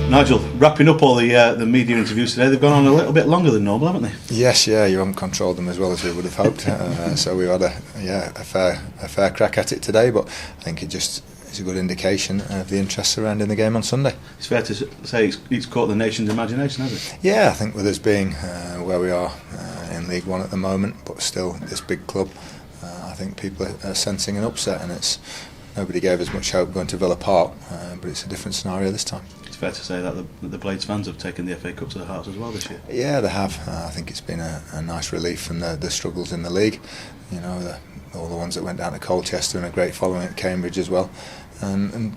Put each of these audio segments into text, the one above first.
Nigel, wrapping up all the media interviews today, they've gone on a little bit longer than normal, haven't they? Yes, yeah, you haven't controlled them as well as we would have hoped. So we've had a fair crack at it today, but I think it just is a good indication of the interest surrounding the game on Sunday. It's fair to say it's caught the nation's imagination, hasn't it? Yeah, I think with us being where we are in League One at the moment, but still this big club, I think people are sensing an upset, and nobody gave us much hope going to Villa Park, but it's a different scenario this time. It's fair to say that the Blades fans have taken the FA Cup to their hearts as well this year. Yeah, they have. I think it's been a nice relief from the struggles in the league. You know, all the ones that went down to Colchester, and a great following at Cambridge as well. And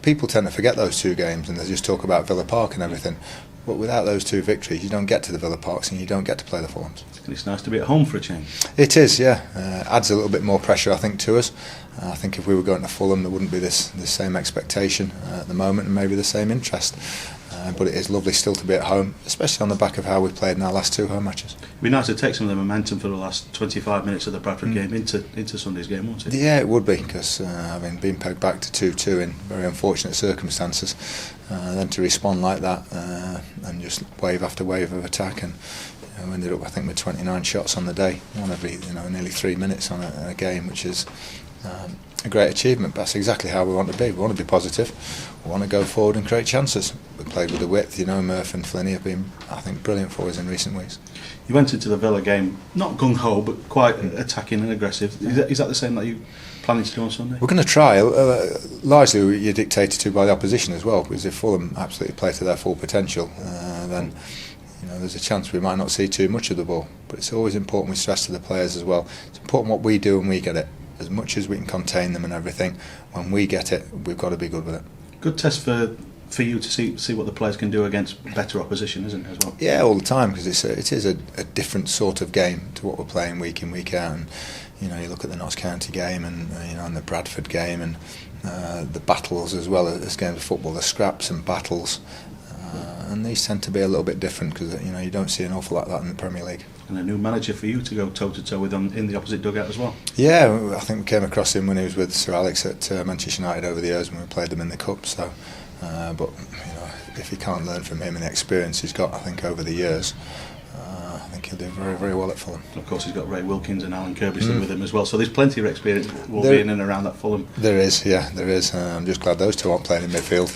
people tend to forget those two games, and they just talk about Villa Park and everything. But without those two victories, you don't get to the Villa Parks and you don't get to play the Fulhams. And it's nice to be at home for a change. It is, yeah. Adds a little bit more pressure, I think, to us. I think if we were going to Fulham, there wouldn't be this same expectation at the moment, and maybe the same interest. But it is lovely still to be at home, especially on the back of how we've played in our last two home matches. It'd be nice to take some of the momentum for the last 25 minutes of the Bradford game into Sunday's game, wouldn't it? Yeah, it would be, because being pegged back to 2-2 in very unfortunate circumstances, then to respond like that and just wave after wave of attack, and we ended up, I think, with 29 shots on the day, one every nearly 3 minutes on a game, which is a great achievement. But that's exactly how we want to be. We want to be positive. We want to go forward and create chances. We played with the width. Murph and Flinney have been, I think, brilliant for us in recent weeks. You went into the Villa game not gung-ho, but quite attacking and aggressive. Is that the same that you planning to do on Sunday? We're going to try. Largely, you're dictated to by the opposition as well, because if Fulham absolutely play to their full potential, then there's a chance we might not see too much of the ball. But it's always important we stress to the players as well. It's important what we do when we get it. As much as we can contain them and everything, when we get it, we've got to be good with it. Good test for you to see what the players can do against better opposition, isn't it, as well? Yeah, all the time, because it is a different sort of game to what we're playing week in, week out. And you look at the Notts County game and the Bradford game, and the battles as well as games of football, the scraps and battles. And these tend to be a little bit different, because you don't see an awful lot of that in the Premier League. And a new manager for you to go toe-to-toe with in the opposite dugout as well. Yeah, I think we came across him when he was with Sir Alex at Manchester United over the years when we played them in the Cup. So, but if you can't learn from him and the experience he's got, I think, over the years, I think he'll do very, very well at Fulham. And of course, he's got Ray Wilkins and Alan Kirby with him as well. So there's plenty of experience will be in and around that Fulham. There is, yeah, there is. I'm just glad those two aren't playing in midfield.